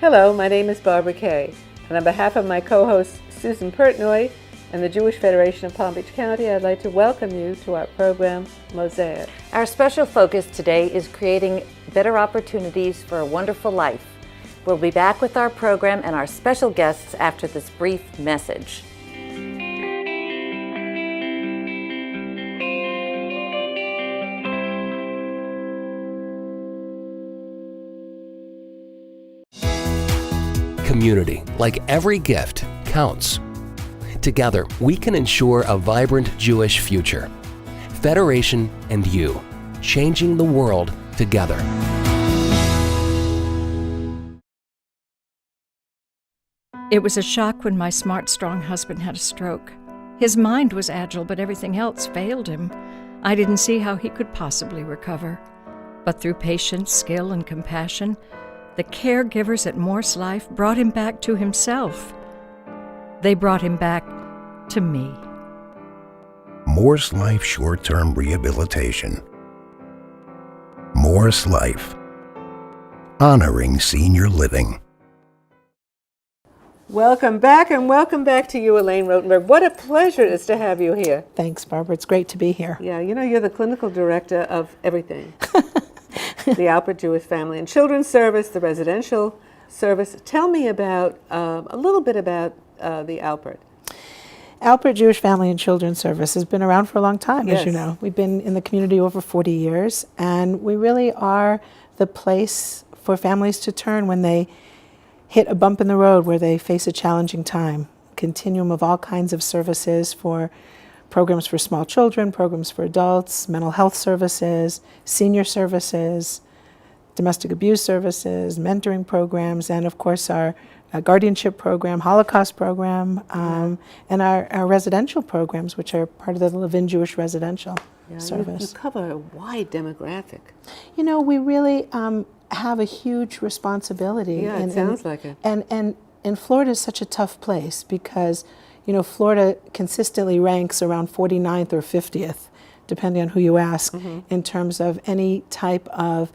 Hello, my name is Barbara Kay, and on behalf of my co-host Susan Pertnoy and the Jewish Federation of Palm Beach County, I'd like to welcome you to our program, MOSAIC. Our special focus today is creating better opportunities for a wonderful life. We'll be back with our program and our special guests after this brief message. Community, like every gift, counts. Together, we can ensure a vibrant Jewish future. Federation and you, changing the world together. It was a shock when my smart, strong husband had a stroke. His mind was agile, but everything else failed him. I didn't see how he could possibly recover. But through patience, skill, and compassion, the caregivers at Morse Life brought him back to himself. They brought him back to me. Morse Life Short-Term Rehabilitation. Morse Life. Honoring senior living. Welcome back, and welcome back to you, Elaine Rotenberg. What a pleasure it is to have you here. Thanks, Barbara. It's great to be here. Yeah, you know, you're the clinical director of everything. The Alpert Jewish Family and Children's Service, the residential service. Tell me about, a little bit about the Alpert. Alpert Jewish Family and Children's Service has been around for a long time, Yes. as you know. We've been in the community over 40 years, and we really are the place for families to turn when they hit a bump in the road, where they face a challenging time. Continuum of all kinds of services, for programs for small children, programs for adults, mental health services, senior services, domestic abuse services, mentoring programs, and of course our guardianship program, Holocaust program, and our residential programs, which are part of the Levin Jewish Residential Service. You cover a wide demographic. You know, we really have a huge responsibility. Yeah, it sounds like it. And Florida is such a tough place because, you know, Florida consistently ranks around 49th or 50th, depending on who you ask, in terms of any type of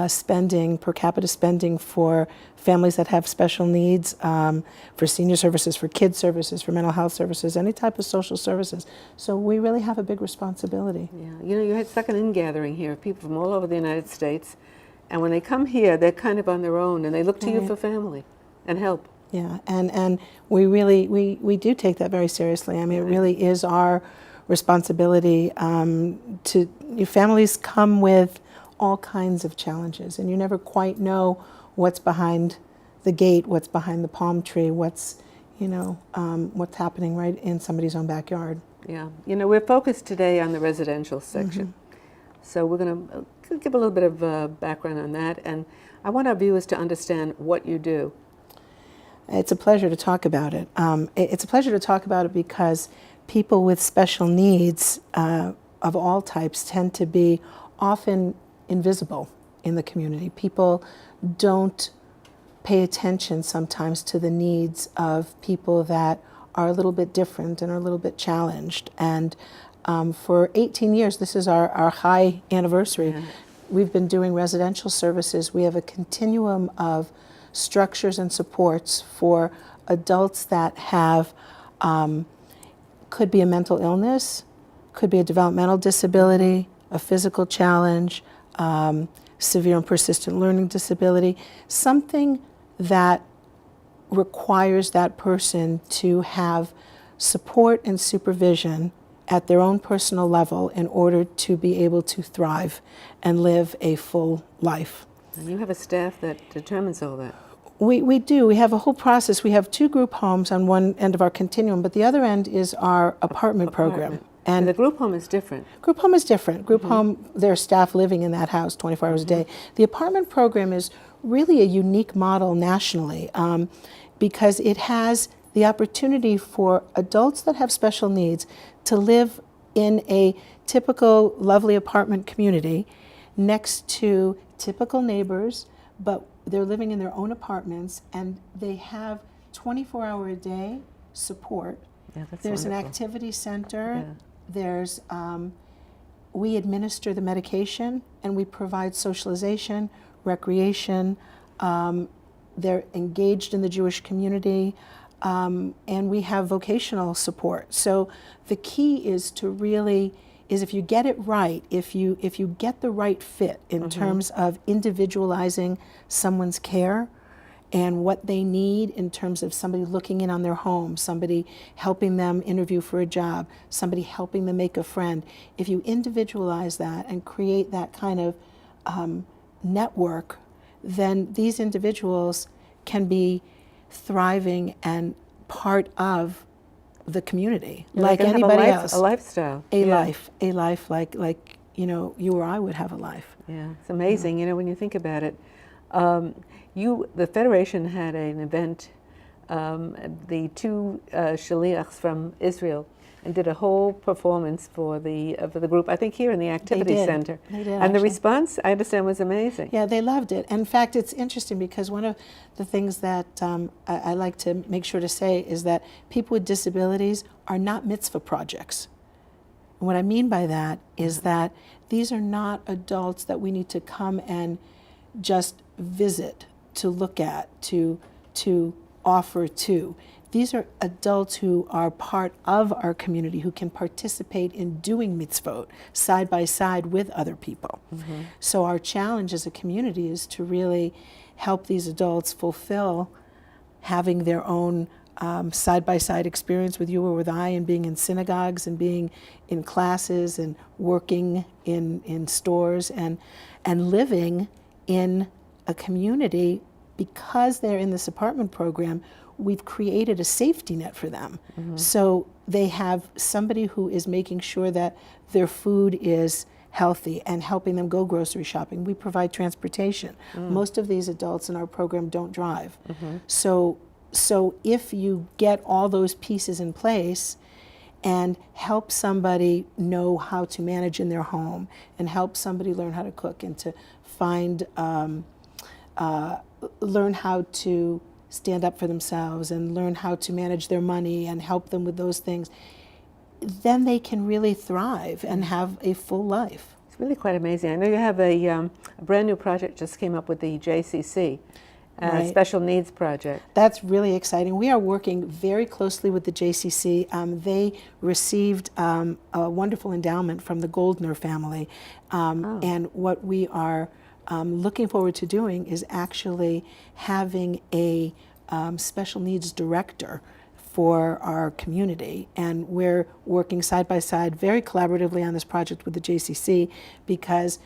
spending, per capita spending for families that have special needs, for senior services, for kids services, for mental health services, any type of social services. So we really have a big responsibility. Yeah, you know, you had like an in-gathering here of people from all over the United States, and when they come here, they're kind of on their own, and they look to you for family and help. Yeah, and we really, we do take that very seriously. I mean, it really is our responsibility families come with all kinds of challenges, and you never quite know what's behind the gate, what's behind the palm tree, what's what's happening right in somebody's own backyard. Yeah, you know, we're focused today on the residential section. So we're going to give a little bit of background on that, and I want our viewers to understand what you do. It's a pleasure to talk about it. It's a pleasure to talk about it because people with special needs of all types tend to be often invisible in the community. People don't pay attention sometimes to the needs of people that are a little bit different and are a little bit challenged. And for 18 years, this is our high anniversary. We've been doing residential services. We have a continuum of structures and supports for adults that have, could be a mental illness, could be a developmental disability, a physical challenge, severe and persistent learning disability, something that requires that person to have support and supervision at their own personal level in order to be able to thrive and live a full life. And you have a staff that determines all that. We do. We have a whole process. We have 2 group homes on one end of our continuum, but the other end is our apartment program. And the group home is different. Group home is different. Group home, there's staff living in that house 24 hours a day. The apartment program is really a unique model nationally because it has the opportunity for adults that have special needs to live in a typical lovely apartment community next to typical neighbors, but they're living in their own apartments, and they have 24-hour-a-day support. Yeah, that's There's wonderful. an activity center. Yeah. There's we administer the medication, and we provide socialization, recreation, they're engaged in the Jewish community, and we have vocational support. So the key is to really, is if you get it right, if you get the right fit in terms of individualizing someone's care and what they need in terms of somebody looking in on their home, somebody helping them interview for a job, somebody helping them make a friend. If you individualize that and create that kind of network, then these individuals can be thriving and part of the community, like They can have anybody else. a lifestyle. A life like you or I would have a life. Yeah, it's amazing. You know, when you think about it, the Federation had an event, the two shaliachs from Israel, and did a whole performance for the group, I think here in the Activity Center. They did, and actually. the response, I understand, was amazing. Yeah, they loved it. In fact, it's interesting because one of the things that I like to make sure to say is that people with disabilities are not mitzvah projects. And what I mean by that is that these are not adults that we need to come and just visit, to look at, to offer to. These are adults who are part of our community, who can participate in doing mitzvot side by side with other people. So our challenge as a community is to really help these adults fulfill having their own side-by-side experience with you or with I, and being in synagogues and being in classes and working in stores and living in a community. Because they're in this apartment program, we've created a safety net for them. So they have somebody who is making sure that their food is healthy and helping them go grocery shopping. We provide transportation. Most of these adults in our program don't drive. So if you get all those pieces in place and help somebody know how to manage in their home, and help somebody learn how to cook, and to find learn how to stand up for themselves, and learn how to manage their money, and help them with those things, then they can really thrive and have a full life. It's really quite amazing. I know you have a brand new project just came up with the JCC, Right. Special Needs Project. That's really exciting. We are working very closely with the JCC. They received a wonderful endowment from the Goldner family. And what we are looking forward to doing is actually having a special needs director for our community. And we're working side by side very collaboratively on this project with the JCC, because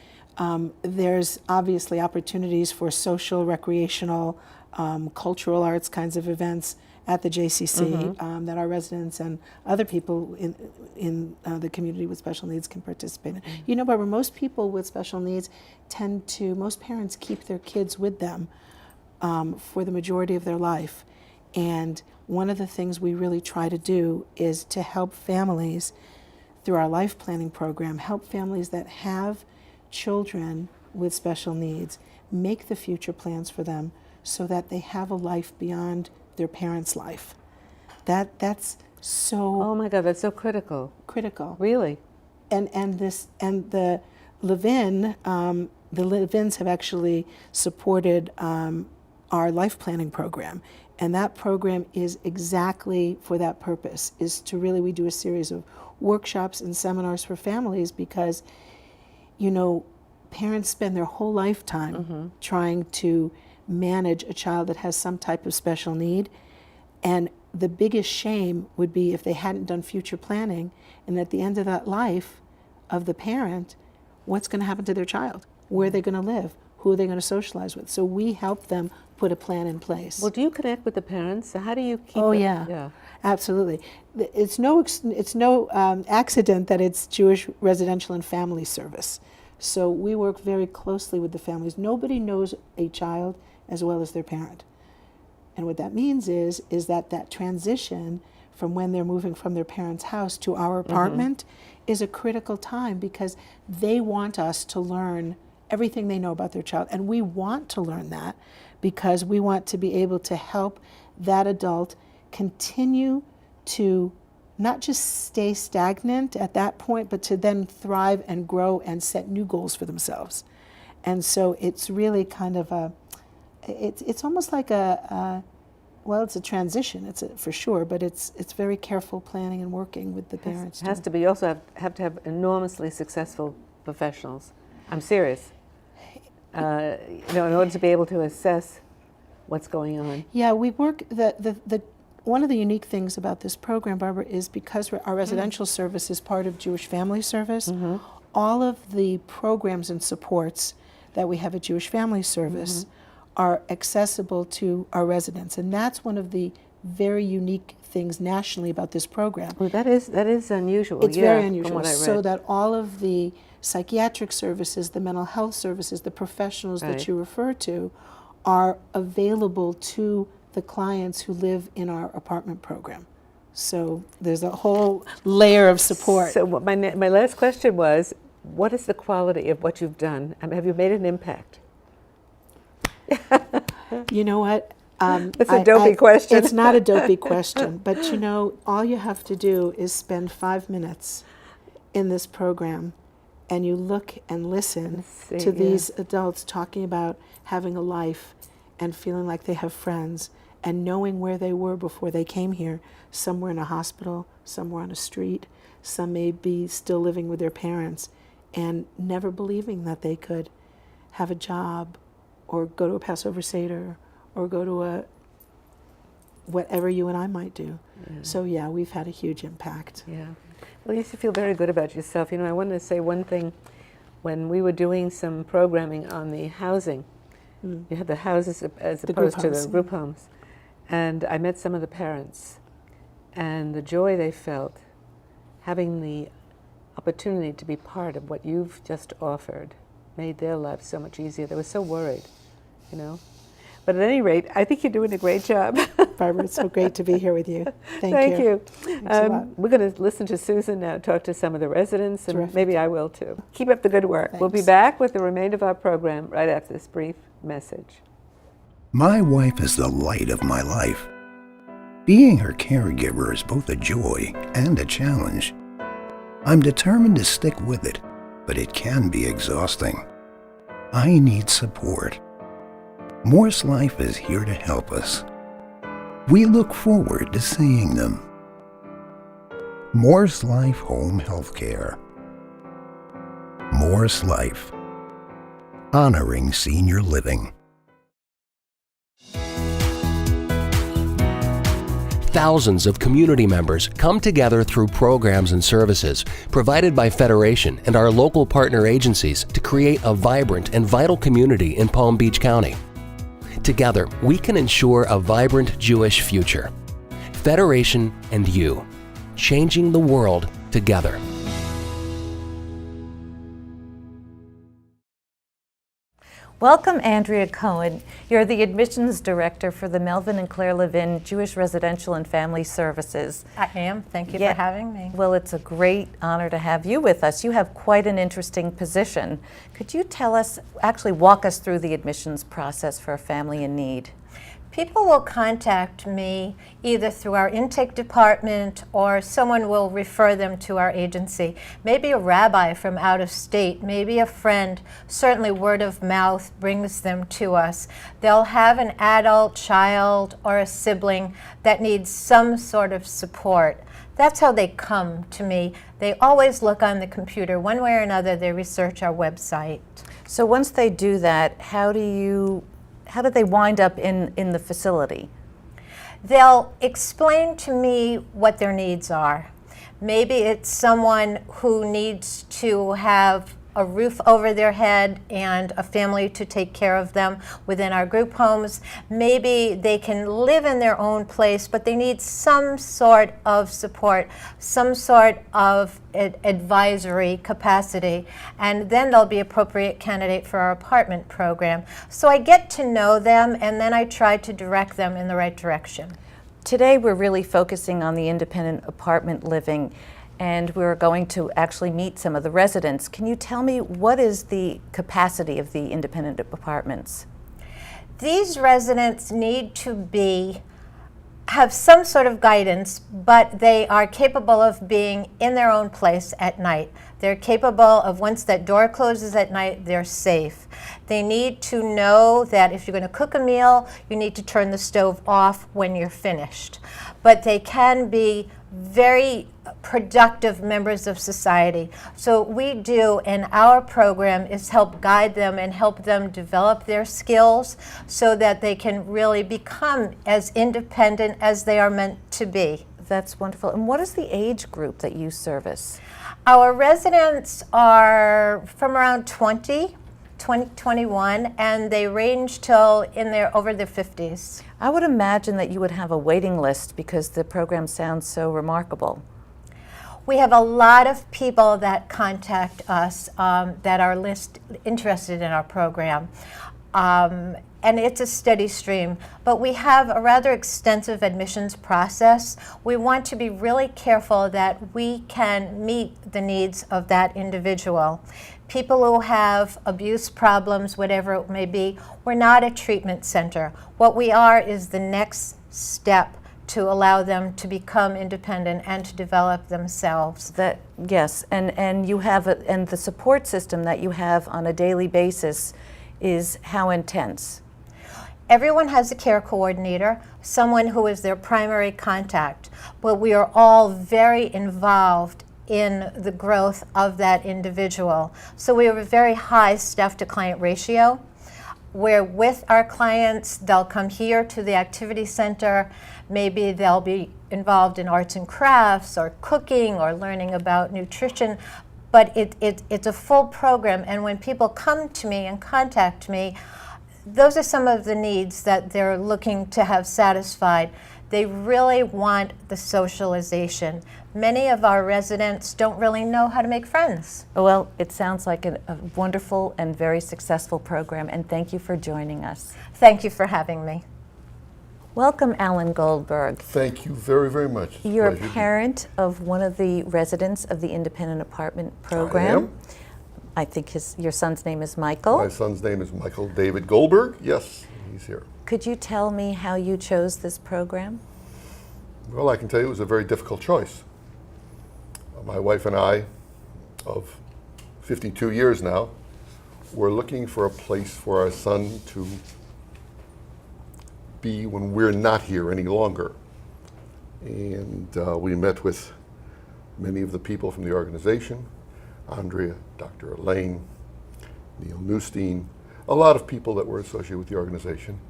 there's obviously opportunities for social, recreational, cultural arts kinds of events at the JCC that our residents and other people in the community with special needs can participate in. You know, Barbara, most people with special needs most parents keep their kids with them for the majority of their life. And one of the things we really try to do is to help families through our life planning program, help families that have children with special needs make the future plans for them so that they have a life beyond their parents' life. That's so Oh my God, that's so critical. critical. Really? And the Levin, the Levins have actually supported our life planning program, and that program is exactly for that purpose. Is to really, we do a series of workshops and seminars for families, because you know, parents spend their whole lifetime trying to manage a child that has some type of special need, and the biggest shame would be if they hadn't done future planning, and at the end of that life of the parent, what's going to happen to their child? Where are they going to live? Who are they going to socialize with? So we help them put a plan in place. Well, do you connect with the parents? So how do you keep Oh it? yeah, absolutely. It's no accident that it's Jewish Residential and Family Service. So we work very closely with the families. Nobody knows a child as well as their parent. And what that means is that transition from when they're moving from their parents' house to our apartment is a critical time, because they want us to learn everything they know about their child. And we want to learn that because we want to be able to help that adult continue to not just stay stagnant at that point, but to then thrive and grow and set new goals for themselves. And so it's really kind of it's almost like well, it's a transition, for sure, but it's very careful planning and working with the parents. It has to be. You also have to have enormously successful professionals. I'm serious. In order to be able to assess what's going on. Yeah, we work, one of the unique things about this program, Barbara, is because our residential service is part of Jewish Family Service, all of the programs and supports that we have at Jewish Family Service are accessible to our residents. And that's one of the very unique things nationally about this program. Well, that is unusual. It's very unusual. From what I read. So that all of the psychiatric services, the mental health services, the professionals that you refer to are available to the clients who live in our apartment program. So there's a whole layer of support. So my last question was, what is the quality of what you've done? Have you made an impact? You know what? It's a dopey question. It's not a dopey question, but all you have to do is spend 5 minutes in this program and you look and listen to these adults talking about having a life and feeling like they have friends and knowing where they were before they came here, somewhere in a hospital, somewhere on a street, some may be still living with their parents and never believing that they could have a job or go to a Passover Seder or go to whatever you and I might do. So yeah, we've had a huge impact. Yeah. Well, you should feel very good about yourself. I wanted to say one thing. When we were doing some programming on the housing, you had the houses as opposed to the group homes, and I met some of the parents, and the joy they felt having the opportunity to be part of what you've just offered made their lives so much easier. They were so worried, But at any rate, I think you're doing a great job. Barbara, it's so great to be here with you. Thank you. Thanks a lot. We're going to listen to Susan now, talk to some of the residents, and Terrific. maybe I will too. Keep up the good work. We'll be Thanks. back with the remainder of our program right after this brief message. My wife is the light of my life. Being her caregiver is both a joy and a challenge. I'm determined to stick with it, but it can be exhausting. I need support. Morse Life is here to help us. We look forward to seeing them. Morse Life Home Healthcare. Morse Life. Honoring senior living. Thousands of community members come together through programs and services provided by Federation and our local partner agencies to create a vibrant and vital community in Palm Beach County. Together, we can ensure a vibrant Jewish future. Federation and you, changing the world together. Welcome, Andrea Cohen. You're the Admissions Director for the Melvin and Claire Levin Jewish Residential and Family Services. I am. Thank you for having me. Well, it's a great honor to have you with us. You have quite an interesting position. Could you walk us through the admissions process for a family in need? People will contact me either through our intake department or someone will refer them to our agency. Maybe a rabbi from out of state, maybe a friend. Certainly word of mouth brings them to us. They'll have an adult, child, or a sibling that needs some sort of support. That's how they come to me. They always look on the computer. One way or another, they research our website. So once they do that, how do they wind up in the facility? They'll explain to me what their needs are. Maybe it's someone who needs to have a roof over their head and a family to take care of them within our group homes. Maybe they can live in their own place, but they need some sort of support, some sort of advisory capacity, and then they'll be appropriate candidate for our apartment program. So I get to know them, and then I try to direct them in the right direction. Today we're really focusing on the independent apartment living, and we're going to actually meet some of the residents. Can you tell me what is the capacity of the independent apartments? These residents need to have some sort of guidance, but they are capable of being in their own place at night. They're capable of, once that door closes at night, they're safe. They need to know that if you're going to cook a meal, you need to turn the stove off when you're finished. But they can be very productive members of society. So what we do in our program is help guide them and help them develop their skills so that they can really become as independent as they are meant to be. That's wonderful. And what is the age group that you service? Our residents are from around 21, and they range till over their 50s. I would imagine that you would have a waiting list because the program sounds so remarkable. We have a lot of people that contact us that are interested in our program. And it's a steady stream, but we have a rather extensive admissions process. We want to be really careful that we can meet the needs of that individual. People who have abuse problems, whatever it may be, we're not a treatment center. What we are is the next step to allow them to become independent and to develop themselves. Yes, and you have and the support system that you have on a daily basis is how intense? Everyone has a care coordinator, someone who is their primary contact, but we are all very involved in the growth of that individual. So we have a very high staff-to-client ratio, where with our clients, they'll come here to the activity center, maybe they'll be involved in arts and crafts or cooking or learning about nutrition, but it's a full program, and when people come to me and contact me, those are some of the needs that they're looking to have satisfied. They really want the socialization. Many of our residents don't really know how to make friends. Well, it sounds like a wonderful and very successful program, and thank you for joining us. Thank you for having me. Welcome, Alan Goldberg. Thank you very, very much. You're a parent of one of the residents of the independent apartment program. I am. I think your son's name is Michael. My son's name is Michael David Goldberg. Yes, he's here. Could you tell me how you chose this program? Well, I can tell you it was a very difficult choice. My wife and I, of 52 years now, were looking for a place for our son to be when we're not here any longer. And we met with many of the people from the organization, Andrea, Dr. Elaine, Neil Newstein, a lot of people that were associated with the organization.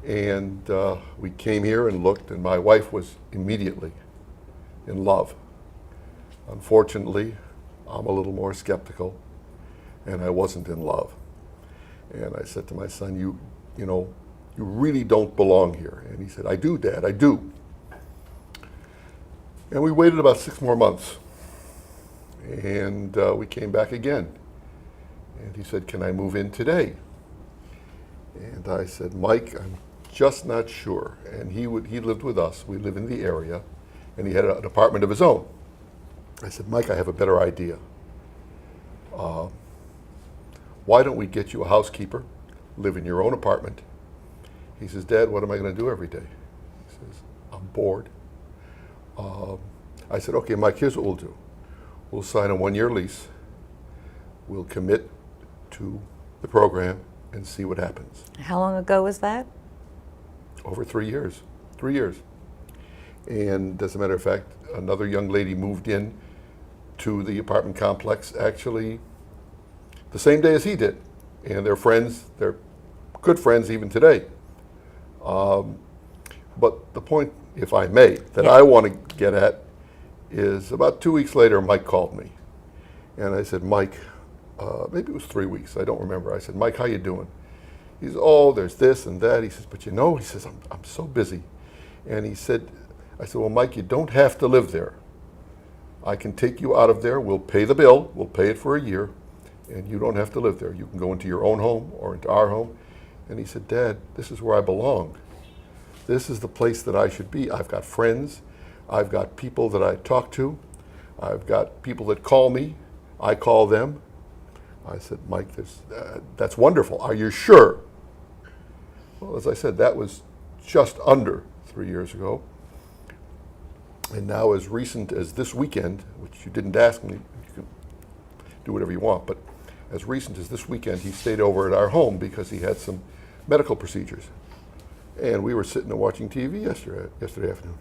And we came here and looked, and my wife was immediately in love. Unfortunately, I'm a little more skeptical, and I wasn't in love. And I said to my son, you really don't belong here. And he said, I do, Dad, I do. And we waited about 6 more months. And we came back again. And he said, can I move in today? And I said, Mike, I'm just not sure. And he lived with us. We live in the area. And he had an apartment of his own. I said, Mike, I have a better idea. Why don't we get you a housekeeper, live in your own apartment? He says, Dad, what am I going to do every day? He says, I'm bored. I said, okay, Mike, here's what we'll do. We'll sign a 1-year lease. We'll commit to the program and see what happens. How long ago was that? Over 3 years. 3 years. And as a matter of fact, another young lady moved in to the apartment complex actually the same day as he did. And they're friends, they're good friends even today. But the point, if I may, that I want to get at is about 2 weeks later, Mike called me. And I said, Mike, maybe it was 3 weeks, I don't remember. I said, Mike, how you doing? He says, oh, there's this and that. He says, but he says, I'm so busy. And I said, well, Mike, you don't have to live there. I can take you out of there. We'll pay the bill. We'll pay it for a year. And you don't have to live there. You can go into your own home or into our home. And he said, Dad, this is where I belong. This is the place that I should be. I've got friends. I've got people that I talk to. I've got people that call me. I call them. I said, Mike, that's wonderful. Are you sure? Well, as I said, that was just under 3 years ago. And now as recent as this weekend, which you didn't ask me, you can do whatever you want, but as recent as this weekend, he stayed over at our home because he had some medical procedures. And we were sitting and watching TV yesterday afternoon.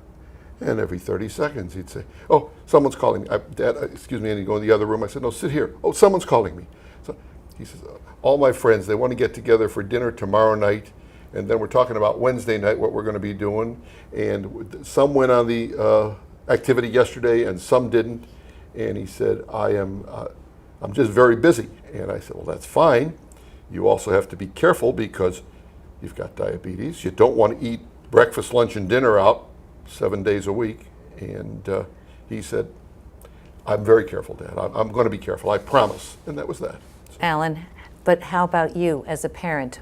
And every 30 seconds he'd say, "Oh, someone's calling me. Dad, excuse me," and he'd go in the other room. I said, "No, sit here. Oh, someone's calling me." So he says, "All my friends, they want to get together for dinner tomorrow night, and then we're talking about Wednesday night what we're going to be doing. And some went on the activity yesterday, and some didn't." And he said, I'm just very busy." And I said, "Well, that's fine. You also have to be careful because you've got diabetes. You don't want to eat breakfast, lunch, and dinner out 7 days a week." And he said, "I'm very careful, Dad. I'm going to be careful. I promise." And that was that. So. Alan, but how about you as a parent?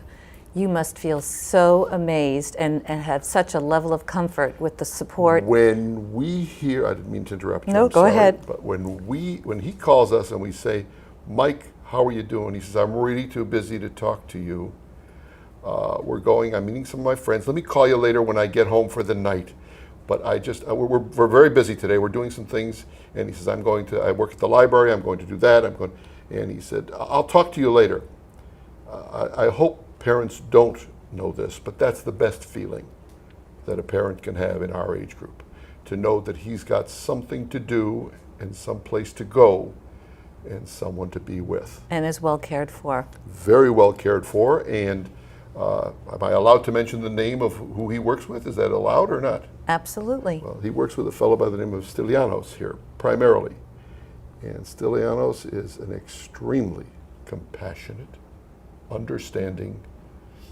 You must feel so amazed and have such a level of comfort with the support. When we hear, I didn't mean to interrupt you. No, I'm go sorry, ahead. But when he calls us and we say, "Mike, how are you doing?" He says, "I'm really too busy to talk to you. I'm meeting some of my friends. Let me call you later when I get home for the night. But we're very busy today. We're doing some things." And he says, I work at the library. I'm going to do that. And he said, "I'll talk to you later." I hope parents don't know this, but that's the best feeling that a parent can have in our age group, to know that he's got something to do and some place to go and someone to be with. And is well cared for. Very well cared for. And am I allowed to mention the name of who he works with? Is that allowed or not? Absolutely. Well, he works with a fellow by the name of Stylianos here, primarily. And Stylianos is an extremely compassionate, understanding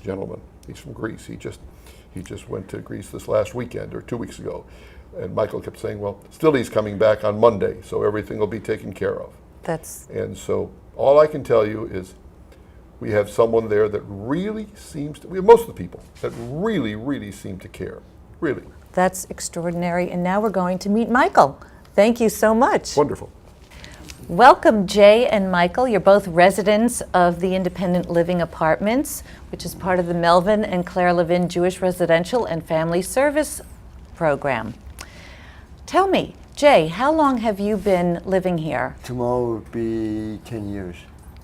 gentleman. He's from Greece. He just went to Greece this last weekend or 2 weeks ago. And Michael kept saying, "Well, Stilly's coming back on Monday, so everything will be taken care of." And so all I can tell you is we have someone there that really we have most of the people that really, really seem to care. Really. That's extraordinary. And now we're going to meet Michael. Thank you so much. Wonderful. Welcome, Jay and Michael. You're both residents of the Independent Living Apartments, which is part of the Melvin and Claire Levin Jewish Residential and Family Service Program. Tell me, Jay, how long have you been living here? Tomorrow will be 10 years.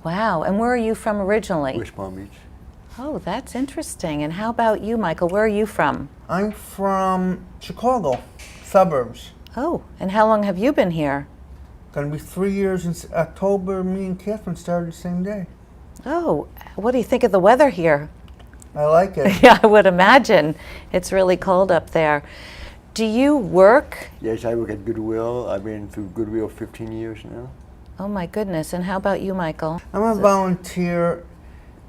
Wow, and where are you from originally? West Palm Beach. Oh, that's interesting. And how about you, Michael? Where are you from? I'm from Chicago, suburbs. Oh, and how long have you been here? Gonna be 3 years in October. Me and Catherine started the same day. Oh, what do you think of the weather here? I like it. Yeah, I would imagine. It's really cold up there. Do you work? Yes, I work at Goodwill. I've been through Goodwill 15 years now. Oh my goodness. And how about you, Michael? I'm a volunteer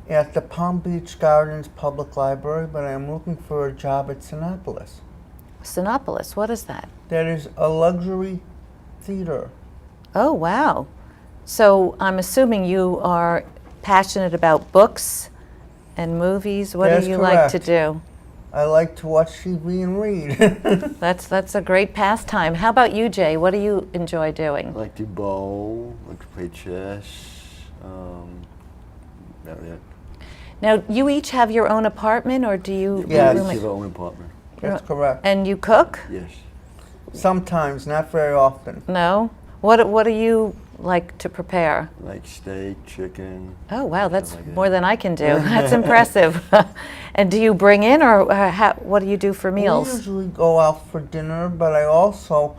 at the Palm Beach Gardens Public Library, but I'm looking for a job at Sinopolis. Sinopolis, what is that? That is a luxury theater. Oh, wow. So I'm assuming you are passionate about books and movies. What That's do you correct. like to do? I like to watch TV and read. That's a great pastime. How about you, Jay? What do you enjoy doing? I like to bowl, like to play chess. About that. Now, you each have your own apartment, or do you? Yes. We roommate? have our own apartment. That's correct. And you cook? Yes. Sometimes, not very often. No. What do you like to prepare? Like steak, chicken. Oh wow, that's like that. more than I can do. That's impressive. And do you bring in, or what do you do for We meals? usually go out for dinner, but I also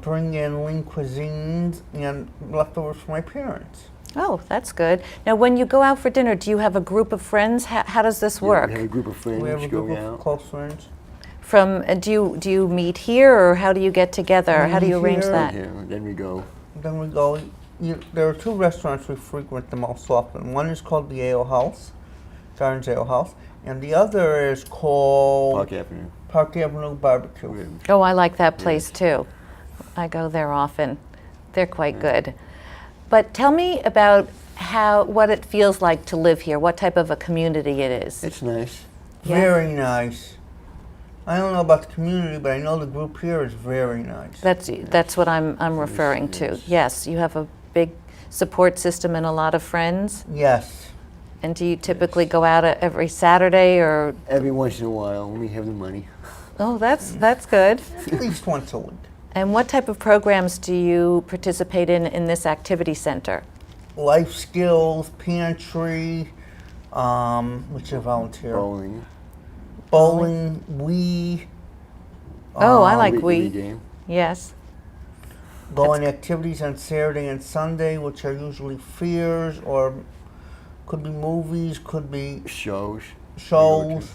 bring in lean cuisines and leftovers for my parents. Oh, that's good. Now, when you go out for dinner, do you have a group of friends? How does this work? Yeah, we have a group of friends We have a group going of out. close friends. From do you meet here, or how do you get together? How do you Meet arrange here. that? Yeah, then we go. Then we go. There are two restaurants we frequent the most often. One is called the Ale House, Gardens Ale House, and the other is called Park Avenue. Park Avenue Barbecue. We- Oh, I like that place too. I go there often. They're quite good. But tell me about what it feels like to live here. What type of a community it is? It's nice. Yeah. Very nice. I don't know about the community, but I know the group here is very nice. That's what I'm referring to. Yes, you have a big support system and a lot of friends. Yes. And do you typically go out every Saturday, or? Every once in a while, when we have the money. Oh, that's good. At least once a week. And what type of programs do you participate in this activity center? Life skills, pantry, which are volunteer. Bowling, Wii. Oh, I like Wii Wii. game. Yes. Going activities on Saturday and Sunday, which are usually fairs or could be movies, could be Shows. shows.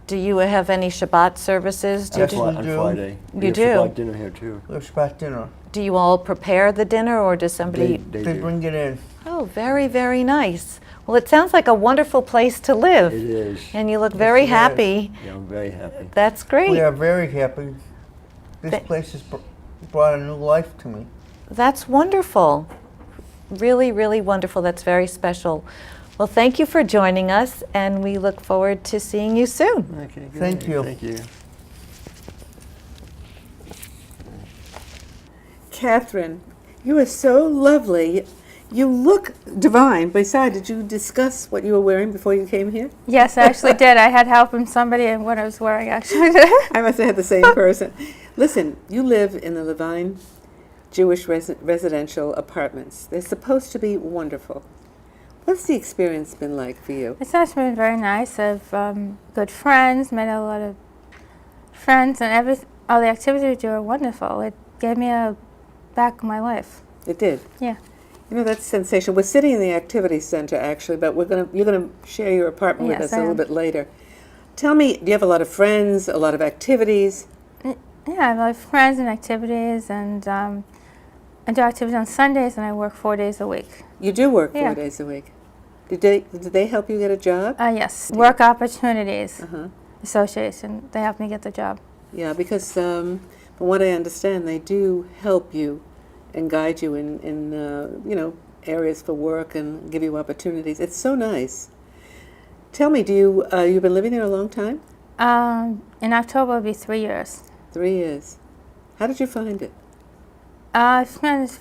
Do you have any Shabbat services? Do you, Yes, we On do. Friday. You We have do? Shabbat dinner here too. There's Shabbat dinner. do you all prepare the dinner, or does somebody? They do. bring it in. Oh, very, very nice. Well, it sounds like a wonderful place to live. It is. And you look very it is. happy. Yeah, I'm very happy. That's great. We are very happy. This Th- place has brought a new life to me. That's wonderful. Really, really wonderful. That's very special. Well, thank you for joining us, and we look forward to seeing you soon. Okay, good. Thank you. Thank you. Catherine, you are so lovely. You look divine. Besides, did you discuss what you were wearing before you came here? Yes, I actually did. I had help from somebody in what I was wearing, actually. I must have had the same person. Listen, you live in the Levine Jewish residential apartments. They're supposed to be wonderful. What's the experience been like for you? It's actually been very nice. I've good friends, met a lot of friends, and all the activities we do are wonderful. It gave me a back of my life. It did. Yeah. You know, that's sensational. We're sitting in the activity center, actually, but you're gonna share your apartment with Yes, us a I little am. bit later. Tell me, do you have a lot of friends, a lot of activities? Yeah, I have a lot of friends and activities, and I do activities on Sundays, and I work 4 days a week. You do work 4 Yeah. days a week. Did they help you get a job? Yes, Work Opportunities Uh-huh. Association. They helped me get the job. Yeah, because from what I understand, they do help you and guide you in areas for work and give you opportunities. It's so nice. Tell me, you've been living there a long time? In October, it'll be 3 years. 3 years. How did you find it? I spent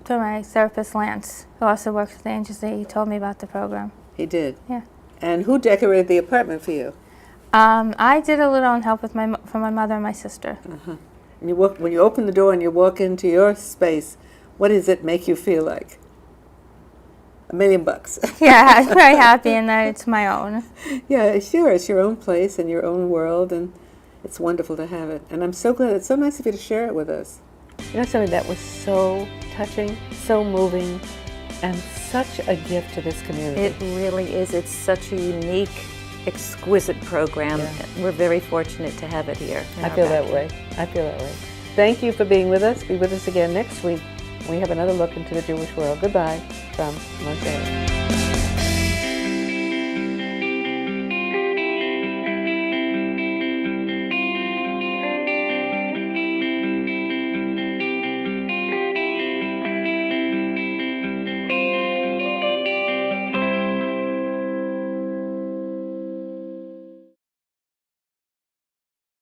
through my therapist, Lance, who also works with the agency. He told me about the program. He did. Yeah. And who decorated the apartment for you? I did a little on help with for my mother and my sister. And when you open the door and you walk into your space, what does it make you feel like? $1 million. Yeah, I'm very happy in that it's my own. Yeah, sure. It's your own place and your own world, and it's wonderful to have it. And I'm so glad. It's so nice of you to share it with us. You know something that was so touching, so moving, and such a gift to this community. It really is. It's such a unique, exquisite program. Yeah. We're very fortunate to have it here. in I our feel that backyard. way. I feel that way. Thank you for being with us. Be with us again next week. We have another look into the Jewish world. Goodbye from MOSAIC.